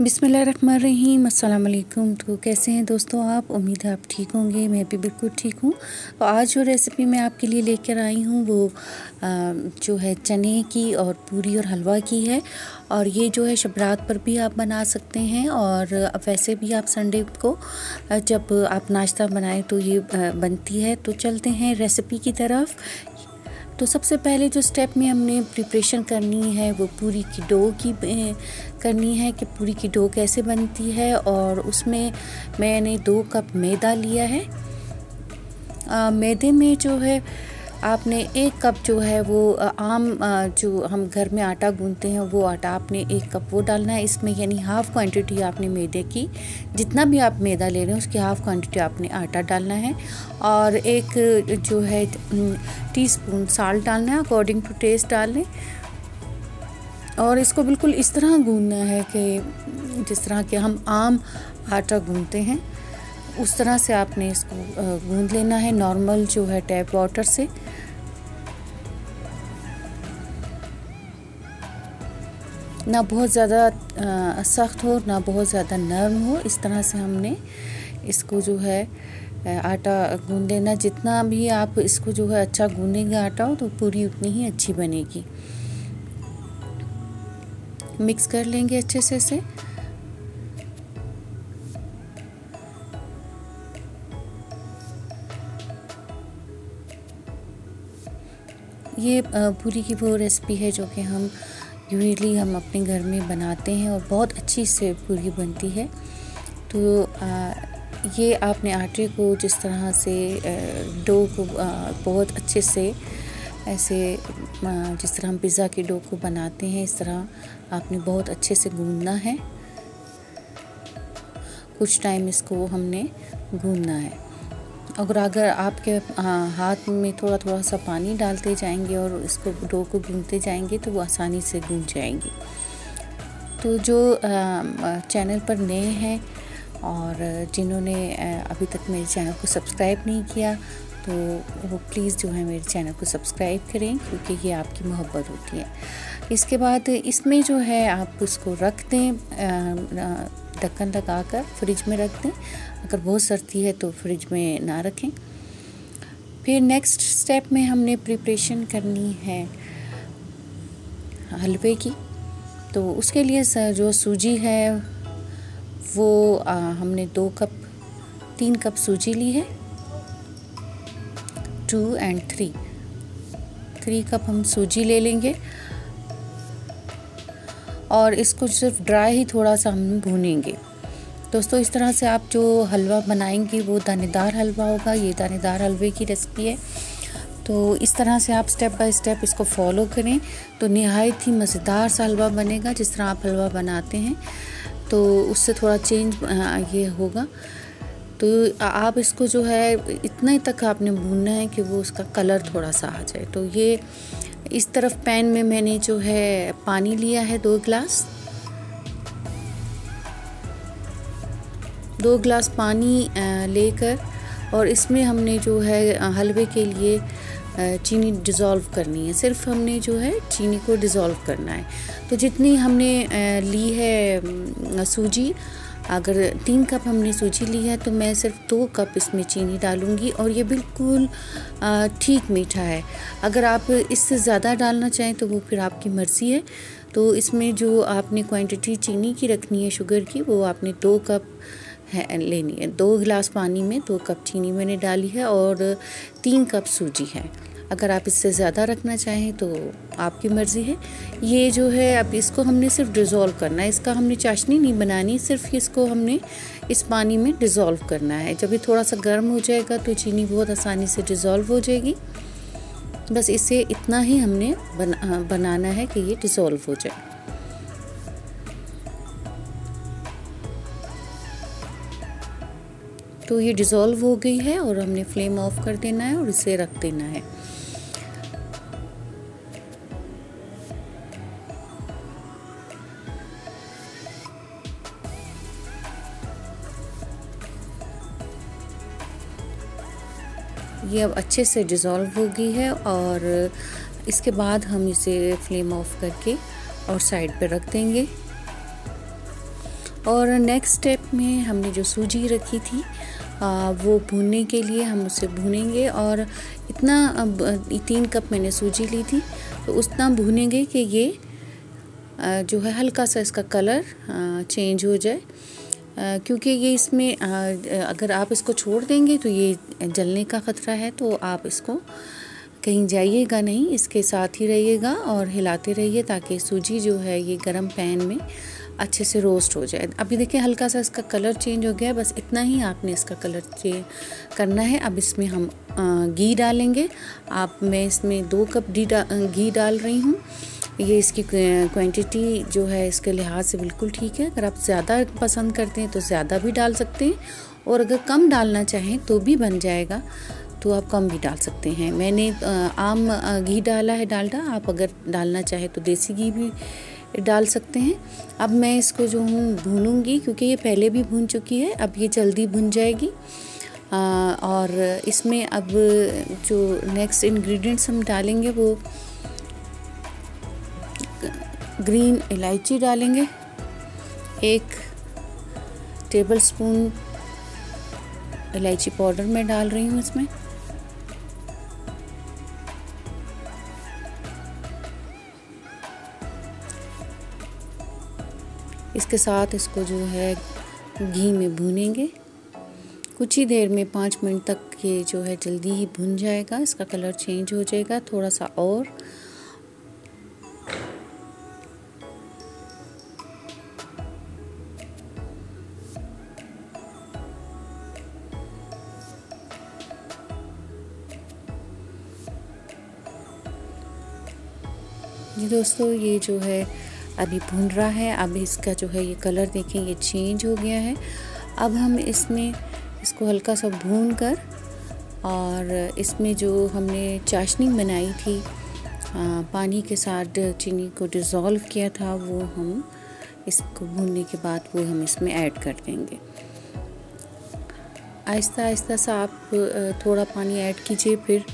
बिस्मिल्लाहिर्रहमानिर्रहीम, अस्सलाम वालेकुम। तो कैसे हैं दोस्तों आप? उम्मीद है आप ठीक होंगे। मैं भी बिल्कुल ठीक हूँ। तो आज जो रेसिपी मैं आपके लिए लेकर आई हूँ वो जो है चने की और पूरी और हलवा की है। और ये जो है शबरात पर भी आप बना सकते हैं और वैसे भी आप संडे को जब आप नाश्ता बनाएं तो ये बनती है। तो चलते हैं रेसिपी की तरफ। तो सबसे पहले जो स्टेप में हमने प्रिपरेशन करनी है वो पूरी की डो की करनी है कि पूरी की डो कैसे बनती है। और उसमें मैंने 2 कप मैदा लिया है। मैदे में जो है आपने 1 कप जो है वो आम जो हम घर में आटा गूंथते हैं वो आटा आपने 1 कप वो डालना है इसमें, यानी हाफ़ क्वांटिटी आपने मैदे की, जितना भी आप मैदा ले रहे हैं उसकी हाफ़ क्वांटिटी आपने आटा डालना है। और 1 जो है टीस्पून साल्ट डालना है, अकॉर्डिंग टू टेस्ट डाल लें। और इसको बिल्कुल इस तरह गूंथना है कि जिस तरह के हम आम आटा गूंथते हैं उस तरह से आपने इसको गूंथ लेना है, नॉर्मल जो है टैप वाटर से। ना बहुत ज़्यादा सख्त हो ना बहुत ज़्यादा नरम हो, इस तरह से हमने इसको जो है आटा गूंथ लेना। जितना भी आप इसको जो है अच्छा गूंथेंगे आटा हो तो पूरी उतनी ही अच्छी बनेगी। मिक्स कर लेंगे अच्छे से इसे। ये पूरी की वो रेसिपी है जो कि हम यूजुअली हम अपने घर में बनाते हैं और बहुत अच्छी से पूरी बनती है। तो ये आपने आटे को जिस तरह से डो को बहुत अच्छे से ऐसे जिस तरह हम पिज़्ज़ा की डो को बनाते हैं इस तरह आपने बहुत अच्छे से गूंथना है। कुछ टाइम इसको हमने गूंथना है। अगर आपके हाथ में थोड़ा थोड़ा सा पानी डालते जाएंगे और इसको डो को गूंथते जाएंगे तो वो आसानी से गूंथ जाएंगी। तो जो चैनल पर नए हैं और जिन्होंने अभी तक मेरे चैनल को सब्सक्राइब नहीं किया तो वो प्लीज़ जो है मेरे चैनल को सब्सक्राइब करें, क्योंकि ये आपकी मोहब्बत होती है। इसके बाद इसमें जो है आप उसको रख दें, ढक्कन लगाकर फ्रिज में रख दें। अगर बहुत सर्दी है तो फ्रिज में ना रखें। फिर नेक्स्ट स्टेप में हमने प्रिपरेशन करनी है हलवे की। तो उसके लिए जो सूजी है वो हमने 3 कप सूजी ली है। 2 and 3 कप हम सूजी ले लेंगे और इसको सिर्फ ड्राई ही थोड़ा सा हम भूनेंगे। दोस्तों इस तरह से आप जो हलवा बनाएंगे वो दानेदार हलवा होगा। ये दानेदार हलवे की रेसिपी है। तो इस तरह से आप स्टेप बाय स्टेप इसको फॉलो करें तो निहायत ही मज़ेदार सा हलवा बनेगा। जिस तरह आप हलवा बनाते हैं तो उससे थोड़ा चेंज ये होगा। तो आप इसको जो है इतना ही तक आपने भूनना है कि वो उसका कलर थोड़ा सा आ जाए। तो ये इस तरफ पैन में मैंने जो है पानी लिया है 2 गिलास। 2 गिलास पानी लेकर और इसमें हमने जो है हलवे के लिए चीनी डिज़ोल्व करनी है। सिर्फ हमने जो है चीनी को डिज़ोल्व करना है। तो जितनी हमने ली है सूजी, अगर 3 कप हमने सूजी ली है तो मैं सिर्फ 2 कप इसमें चीनी डालूँगी और ये बिल्कुल ठीक मीठा है। अगर आप इससे ज़्यादा डालना चाहें तो वो फिर आपकी मर्ज़ी है। तो इसमें जो आपने क्वांटिटी चीनी की रखनी है शुगर की वो आपने 2 कप लेनी है। 2 गिलास पानी में 2 कप चीनी मैंने डाली है और 3 कप सूजी है। अगर आप इससे ज़्यादा रखना चाहें तो आपकी मर्ज़ी है। ये जो है अब इसको हमने सिर्फ डिज़ोल्व करना है, इसका हमने चाशनी नहीं बनानी, सिर्फ इसको हमने इस पानी में डिज़ोल्व करना है। जब ये थोड़ा सा गर्म हो जाएगा तो चीनी बहुत आसानी से डिज़ोल्व हो जाएगी। बस इसे इतना ही हमने बनाना है कि ये डिज़ोल्व हो जाए। तो ये डिज़ोल्व हो गई है और हमने फ्लेम ऑफ कर देना है और इसे रख देना है। ये अब अच्छे से डिज़ोल्व हो गई है और इसके बाद हम इसे फ्लेम ऑफ करके और साइड पे रख देंगे। और नेक्स्ट स्टेप में हमने जो सूजी रखी थी वो भूनने के लिए हम उसे भूनेंगे। और इतना 3 कप मैंने सूजी ली थी, तो उतना भूनेंगे कि ये जो है हल्का सा इसका कलर चेंज हो जाए, क्योंकि ये इसमें अगर आप इसको छोड़ देंगे तो ये जलने का ख़तरा है। तो आप इसको कहीं जाइएगा नहीं, इसके साथ ही रहिएगा और हिलाते रहिए ताकि सूजी जो है ये गरम पैन में अच्छे से रोस्ट हो जाए। अभी देखिए हल्का सा इसका कलर चेंज हो गया, बस इतना ही आपने इसका कलर चेंज करना है। अब इसमें हम घी डालेंगे। मैं इसमें 2 कप घी डाल रही हूँ। ये इसकी क्वांटिटी जो है इसके लिहाज से बिल्कुल ठीक है। अगर आप ज़्यादा पसंद करते हैं तो ज़्यादा भी डाल सकते हैं, और अगर कम डालना चाहें तो भी बन जाएगा, तो आप कम भी डाल सकते हैं। मैंने आम घी डाला है, डालडा। आप अगर डालना चाहे तो देसी घी भी डाल सकते हैं। अब मैं इसको जो हूँ भूनूंगी, क्योंकि ये पहले भी भून चुकी है, अब ये जल्दी भुन जाएगी। और इसमें अब जो नेक्स्ट इंग्रेडिएंट्स हम डालेंगे वो ग्रीन इलायची डालेंगे। 1 टेबलस्पून इलायची पाउडर मैं डाल रही हूँ इसमें। इसके साथ इसको जो है घी में भूनेंगे कुछ ही देर में, 5 मिनट तक ये जो है जल्दी ही भुन जाएगा। इसका कलर चेंज हो जाएगा थोड़ा सा और। जी दोस्तों, ये जो है अभी भून रहा है। अब इसका जो है ये कलर देखें, ये चेंज हो गया है। अब हम इसमें इसको हल्का सा भून कर, और इसमें जो हमने चाशनी बनाई थी पानी के साथ चीनी को डिज़ोल्व किया था, वो हम इसको भूनने के बाद वो हम इसमें ऐड कर देंगे। आहिस्ता आहिस्ता सा आप थोड़ा पानी ऐड कीजिए फिर।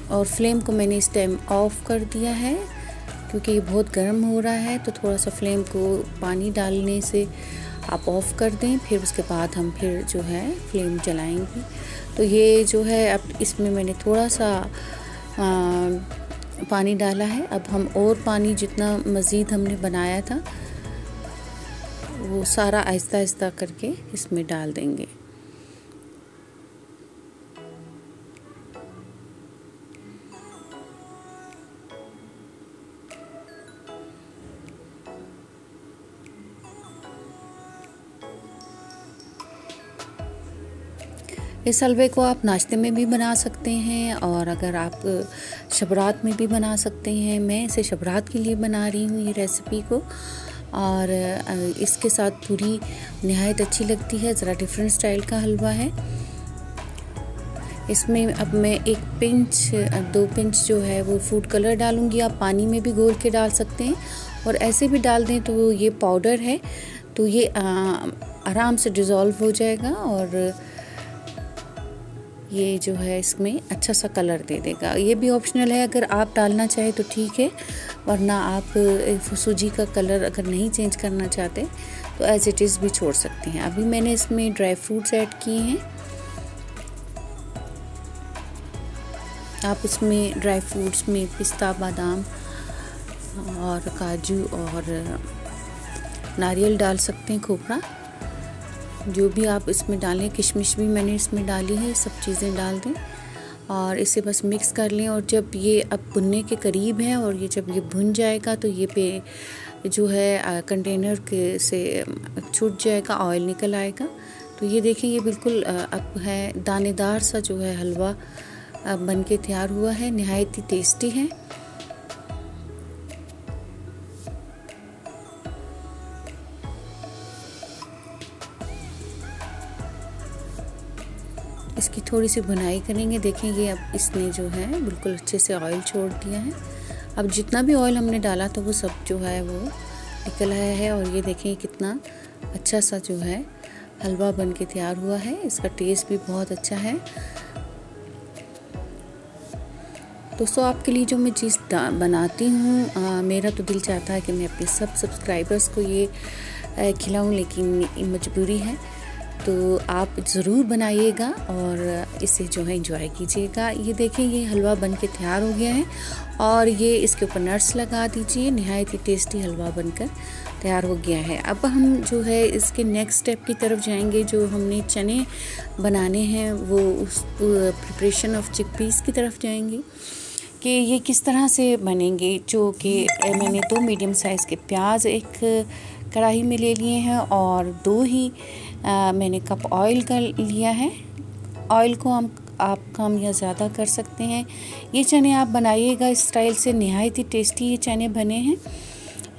और फ्लेम को मैंने इस टाइम ऑफ़ कर दिया है, क्योंकि ये बहुत गर्म हो रहा है। तो थोड़ा सा फ्लेम को पानी डालने से आप ऑफ़ कर दें, फिर उसके बाद हम फिर जो है फ्लेम जलाएंगे। तो ये जो है अब इसमें मैंने थोड़ा सा पानी डाला है। अब हम और पानी जितना मज़ीद हमने बनाया था वो सारा आहिस्ता आहिस्ता करके इसमें डाल देंगे। इस हलवे को आप नाश्ते में भी बना सकते हैं, और अगर आप शबरात में भी बना सकते हैं। मैं इसे शबरात के लिए बना रही हूँ ये रेसिपी को, और इसके साथ पूरी नहायत अच्छी लगती है। ज़रा डिफरेंट स्टाइल का हलवा है। इसमें अब मैं 1 पिंच 2 पिंच जो है वो फूड कलर डालूँगी। आप पानी में भी घोल के डाल सकते हैं, और ऐसे भी डाल दें तो ये पाउडर है, तो ये आराम से डिज़ोल्व हो जाएगा, और ये जो है इसमें अच्छा सा कलर दे देगा। ये भी ऑप्शनल है, अगर आप डालना चाहे तो ठीक है, वरना आप सूजी का कलर अगर नहीं चेंज करना चाहते तो एज़ इट इज़ भी छोड़ सकते हैं। अभी मैंने इसमें ड्राई फ्रूट्स ऐड किए हैं। आप इसमें ड्राई फ्रूट्स में पिस्ता, बादाम और काजू और नारियल डाल सकते हैं, खोपरा, जो भी आप इसमें डालें। किशमिश भी मैंने इसमें डाली है। सब चीज़ें डाल दें और इसे बस मिक्स कर लें। और जब ये अब भुनने के करीब है और ये जब ये भुन जाएगा तो ये पे जो है कंटेनर के से छूट जाएगा, ऑयल निकल आएगा। तो ये देखें, ये बिल्कुल अब है दानेदार सा जो है हलवा बन के तैयार हुआ है। नहायत ही टेस्टी है। इसकी थोड़ी सी बुनाई करेंगे। देखें, ये अब इसने जो है बिल्कुल अच्छे से ऑयल छोड़ दिया है। अब जितना भी ऑयल हमने डाला था वो सब जो है वो निकल आया है। और ये देखें कितना अच्छा सा जो है हलवा बन के तैयार हुआ है। इसका टेस्ट भी बहुत अच्छा है। दोस्तों आपके लिए जो मैं चीज़ बनाती हूँ, मेरा तो दिल चाहता है कि मैं अपने सब सब्सक्राइबर्स को ये खिलाऊँ, लेकिन मजबूरी है। तो आप ज़रूर बनाइएगा और इसे जो है एंजॉय कीजिएगा। ये देखें, ये हलवा बन के तैयार हो गया है और ये इसके ऊपर नट्स लगा दीजिए। नहायत ही टेस्टी हलवा बनकर तैयार हो गया है। अब हम जो है इसके नेक्स्ट स्टेप की तरफ जाएंगे। जो हमने चने बनाने हैं वो उस प्रिपरेशन ऑफ चिकपीस की तरफ जाएंगे कि ये किस तरह से बनेंगे। जो कि मैंने 2 मीडियम साइज़ के प्याज एक कढ़ाई में ले लिए हैं और 2 ही मैंने कप ऑयल का लिया है। ऑयल को आप कम या ज़्यादा कर सकते हैं। ये चने आप बनाइएगा इस स्टाइल से, नहायत ही टेस्टी ये चने बने हैं।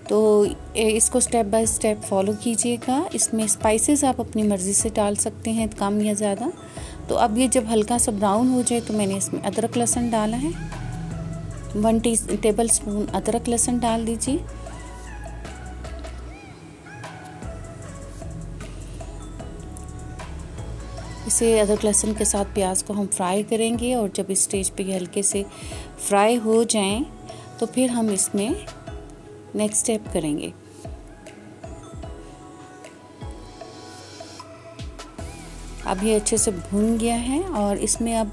तो इसको स्टेप बाय स्टेप फॉलो कीजिएगा। इसमें स्पाइसेस आप अपनी मर्ज़ी से डाल सकते हैं, कम या ज़्यादा। तो अब ये जब हल्का सा ब्राउन हो जाए तो मैंने इसमें अदरक लहसुन डाला है। 1 टेबल स्पून अदरक लहसुन डाल दीजिए। इसे अदरक लहसुन के साथ प्याज को हम फ्राई करेंगे और जब इस स्टेज पे ये हल्के से फ्राई हो जाएं तो फिर हम इसमें नेक्स्ट स्टेप करेंगे। अब ये अच्छे से भून गया है और इसमें अब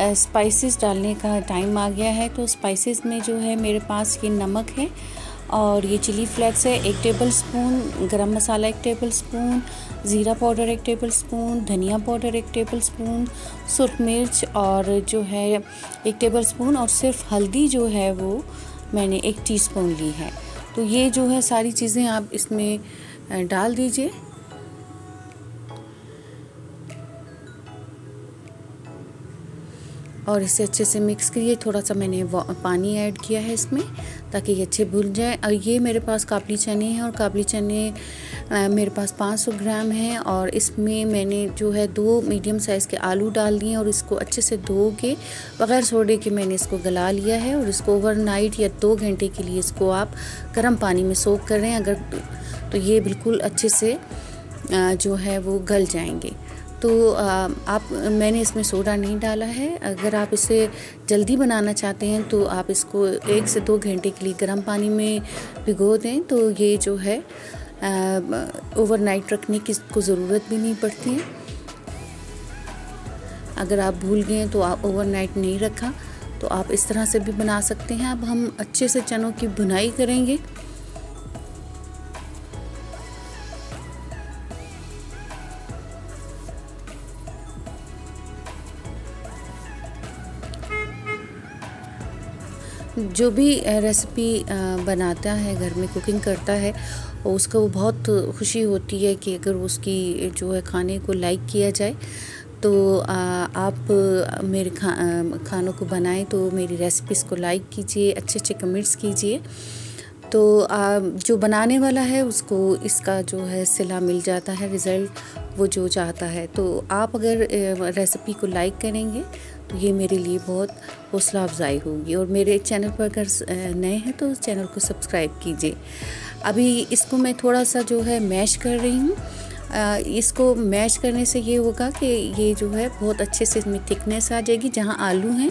स्पाइसेस डालने का टाइम आ गया है। तो स्पाइसेस में जो है मेरे पास ये नमक है और ये चिली फ्लेक्स है 1 टेबल स्पून, गरम मसाला 1 टेबल स्पून, ज़ीरा पाउडर 1 टेबल स्पून, धनिया पाउडर 1 टेबल स्पून, सुरख मिर्च और जो है 1 टेबल स्पून, और सिर्फ हल्दी जो है वो मैंने 1 टीस्पून ली है। तो ये जो है सारी चीज़ें आप इसमें डाल दीजिए। और इसे अच्छे से मिक्स करिए। थोड़ा सा मैंने पानी ऐड किया है इसमें ताकि ये अच्छे भून जाए। और ये मेरे पास काबली चने हैं और काबली चने मेरे पास 500 ग्राम हैं और इसमें मैंने जो है 2 मीडियम साइज़ के आलू डाल दिए और इसको अच्छे से धो के बग़ैर सोडे के मैंने इसको गला लिया है। और इसको ओवरनाइट या 2 घंटे के लिए इसको आप गर्म पानी में सोक कर रहे हैं अगर, तो ये बिल्कुल अच्छे से जो है वो गल जाएंगे। तो मैंने इसमें सोडा नहीं डाला है। अगर आप इसे जल्दी बनाना चाहते हैं तो आप इसको 1 से 2 घंटे के लिए गर्म पानी में भिगो दें। तो ये जो है ओवरनाइट रखने की इसको ज़रूरत भी नहीं पड़ती है। अगर आप भूल गए तो आप ओवरनाइट नहीं रखा तो आप इस तरह से भी बना सकते हैं। अब हम अच्छे से चनों की भुनाई करेंगे। जो भी रेसिपी बनाता है, घर में कुकिंग करता है, उसको बहुत खुशी होती है कि अगर उसकी जो है खाने को लाइक किया जाए। तो आप मेरे खानों को बनाएं तो मेरी रेसिपीज़ को लाइक कीजिए, अच्छे कमेंट्स कीजिए। तो जो बनाने वाला है उसको इसका जो है सिला मिल जाता है, रिज़ल्ट वो जो चाहता है। तो आप अगर रेसिपी को लाइक करेंगे तो ये मेरे लिए बहुत हौसला अफजाई होगी। और मेरे चैनल पर अगर नए हैं तो चैनल को सब्सक्राइब कीजिए। अभी इसको मैं थोड़ा सा जो है मैश कर रही हूँ। इसको मैश करने से ये होगा कि ये जो है बहुत अच्छे से इसमें थिकनेस आ जाएगी। जहाँ आलू हैं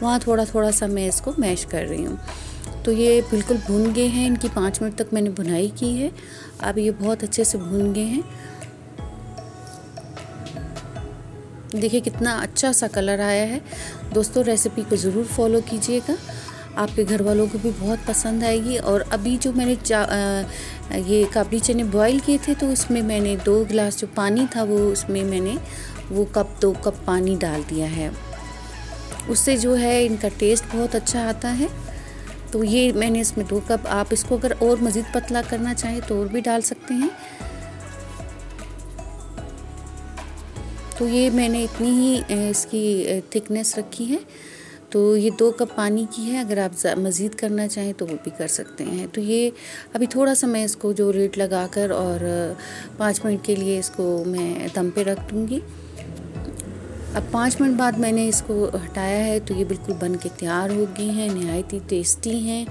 वहाँ थोड़ा थोड़ा सा मैं इसको मैश कर रही हूँ। तो ये बिल्कुल भून गए हैं। इनकी 5 मिनट तक मैंने भुनाई की है। अब ये बहुत अच्छे से भून गए हैं। देखिए कितना अच्छा सा कलर आया है। दोस्तों रेसिपी को ज़रूर फॉलो कीजिएगा, आपके घर वालों को भी बहुत पसंद आएगी। और अभी जो मैंने ये काबली चने बॉईल किए थे तो उसमें मैंने 2 गिलास जो पानी था वो उसमें मैंने 2 कप पानी डाल दिया है। उससे जो है इनका टेस्ट बहुत अच्छा आता है। तो ये मैंने इसमें 2 कप, आप इसको अगर और मज़ीद पतला करना चाहें तो और भी डाल सकते हैं। तो ये मैंने इतनी ही इसकी थिकनेस रखी है। तो ये 2 कप पानी की है। अगर आप मज़ीद करना चाहें तो वो भी कर सकते हैं। तो ये अभी थोड़ा सा मैं इसको जो रेट लगाकर और 5 मिनट के लिए इसको मैं दम पे रख दूँगी। अब 5 मिनट बाद मैंने इसको हटाया है तो ये बिल्कुल बन के तैयार हो गई हैं। नहायत ही टेस्टी हैं।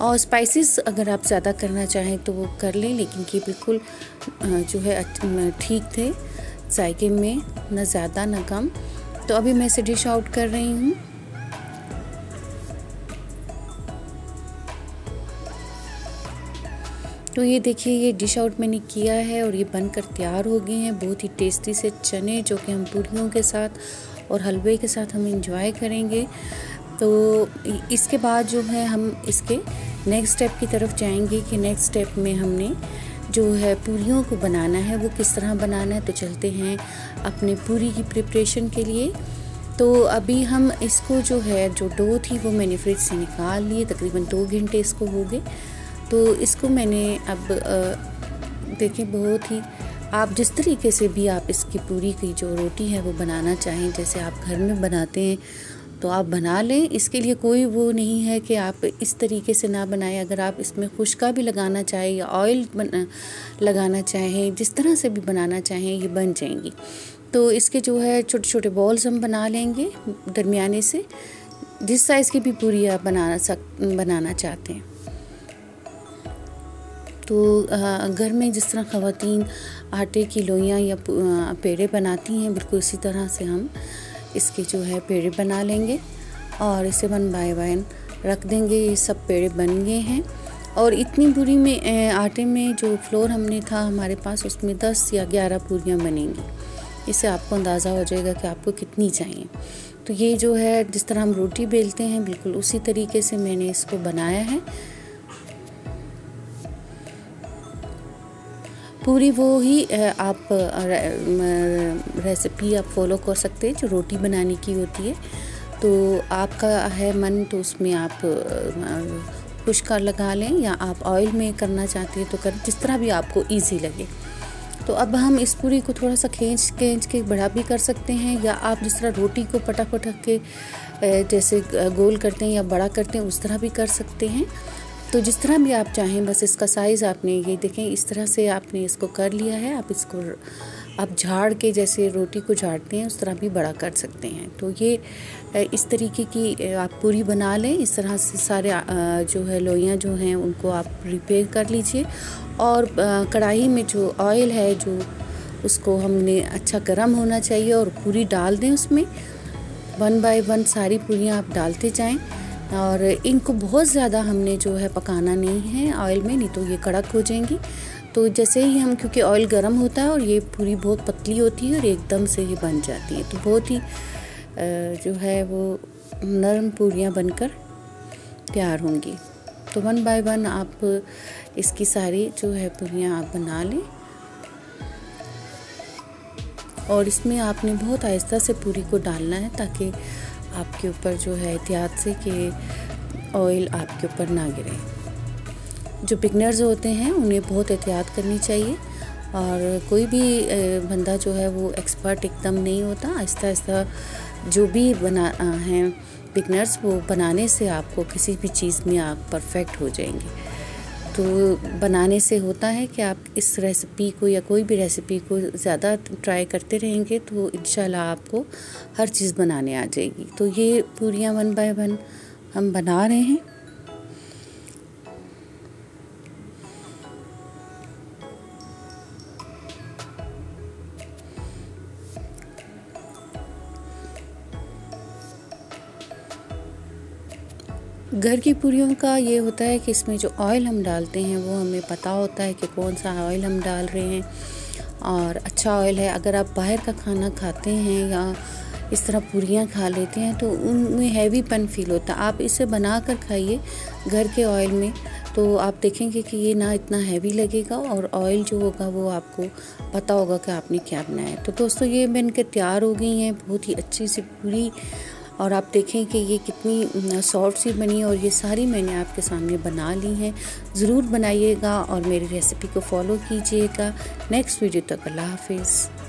और स्पाइसेस अगर आप ज़्यादा करना चाहें तो वो कर लें, लेकिन ये बिल्कुल जो है ठीक थे जायके में, ना ज़्यादा ना कम। तो अभी मैं इसे डिश आउट कर रही हूँ। तो ये देखिए ये डिश आउट मैंने किया है और ये बनकर तैयार हो गए हैं। बहुत ही टेस्टी से चने जो कि हम पूरियों के साथ और हलवे के साथ हम इंजॉय करेंगे। तो इसके बाद जो है हम इसके नेक्स्ट स्टेप की तरफ जाएंगे कि नेक्स्ट स्टेप में हमने जो है पूरियों को बनाना है वो किस तरह बनाना है। तो चलते हैं अपने पूरी की प्रिपरेशन के लिए। तो अभी हम इसको जो है जो डो थी वो मैंने फ्रिज से निकाल लिए, तकरीबन 2 घंटे इसको हो गए। तो इसको मैंने अब देखें बहुत ही आप जिस तरीके से भी आप इसकी पूरी की जो रोटी है वो बनाना चाहें, जैसे आप घर में बनाते हैं तो आप बना लें। इसके लिए कोई वो नहीं है कि आप इस तरीके से ना बनाएं। अगर आप इसमें खुशका भी लगाना चाहें या ऑयल लगाना चाहें, जिस तरह से भी बनाना चाहें ये बन जाएंगी। तो इसके जो है छोटे छोटे बॉल्स हम बना लेंगे दरमियाने से, जिस साइज़ की भी पूरी आप बनाना चाहते हैं। तो घर में जिस तरह ख़वातीन आटे की लोइयाँ या पेड़े बनाती हैं, बिल्कुल इसी तरह से हम इसके जो है पेड़े बना लेंगे और इसे 1 बाय 1 रख देंगे। ये सब पेड़े बन गए हैं और इतनी पूरी में आटे में जो फ्लोर हमने था हमारे पास उसमें 10 या 11 पूरियाँ बनेंगी। इससे आपको अंदाज़ा हो जाएगा कि आपको कितनी चाहिए। तो ये जो है जिस तरह हम रोटी बेलते हैं बिल्कुल उसी तरीके से मैंने इसको बनाया है। पूरी वो ही आप रेसिपी आप फॉलो कर सकते हैं जो रोटी बनाने की होती है। तो आपका है मन तो उसमें आप खुशका लगा लें या आप ऑयल में करना चाहते हैं तो कर, जिस तरह भी आपको इजी लगे। तो अब हम इस पूरी को थोड़ा सा खींच के बड़ा भी कर सकते हैं, या आप जिस तरह रोटी को पटक के जैसे गोल करते हैं या बड़ा करते हैं उस तरह भी कर सकते हैं। तो जिस तरह भी आप चाहें, बस इसका साइज़ आपने ये देखें इस तरह से आपने इसको कर लिया है। आप इसको आप झाड़ के जैसे रोटी को झाड़ते हैं उस तरह भी बड़ा कर सकते हैं। तो ये इस तरीके की आप पूरी बना लें। इस तरह से सारे जो है लोइयाँ जो हैं उनको आप प्रिपेयर कर लीजिए और कढ़ाई में जो ऑयल है जो उसको हमने अच्छा गर्म होना चाहिए और पूरी डाल दें उसमें। 1 बाय 1 सारी पूरियाँ आप डालते जाएँ और इनको बहुत ज़्यादा हमने जो है पकाना नहीं है ऑयल में, नहीं तो ये कड़क हो जाएंगी। तो जैसे ही हम, क्योंकि ऑयल गर्म होता है और ये पूरी बहुत पतली होती है और एकदम से ये बन जाती है, तो बहुत ही जो है वो नरम पूरियाँ बनकर तैयार होंगी। तो 1 बाय 1 आप इसकी सारी जो है पूरियाँ आप बना लें और इसमें आपने बहुत आहिस्ता से पूरी को डालना है ताकि आपके ऊपर जो है एहतियात से कि ऑयल आपके ऊपर ना गिरे। जो बिगनर्स होते हैं उन्हें बहुत एहतियात करनी चाहिए और कोई भी बंदा जो है वो एक्सपर्ट एकदम नहीं होता। आहिस्ता आहिस्ता जो भी बना हैं बिगनर्स, वो बनाने से आपको किसी भी चीज़ में आप परफेक्ट हो जाएंगे। तो बनाने से होता है कि आप इस रेसिपी को या कोई भी रेसिपी को ज़्यादा ट्राई करते रहेंगे तो इंशाल्लाह आपको हर चीज़ बनाने आ जाएगी। तो ये पूरियाँ 1 बाय 1 हम बना रहे हैं। घर की पूरियों का ये होता है कि इसमें जो ऑयल हम डालते हैं वो हमें पता होता है कि कौन सा ऑयल हम डाल रहे हैं और अच्छा ऑयल है। अगर आप बाहर का खाना खाते हैं या इस तरह पूरियाँ खा लेते हैं तो उनमें हैवीपन फील होता है। आप इसे बना कर खाइए घर के ऑयल में, तो आप देखेंगे कि ये ना इतना हैवी लगेगा और ऑयल जो होगा वो आपको पता होगा कि आपने क्या बनाया है। तो दोस्तों ये बनकर तैयार हो गई हैं बहुत ही अच्छी सी पूरी, और आप देखें कि ये कितनी सॉफ्ट सी बनी और ये सारी मैंने आपके सामने बना ली हैं। ज़रूर बनाइएगा और मेरी रेसिपी को फॉलो कीजिएगा। नेक्स्ट वीडियो तक अल्लाह हाफिज़।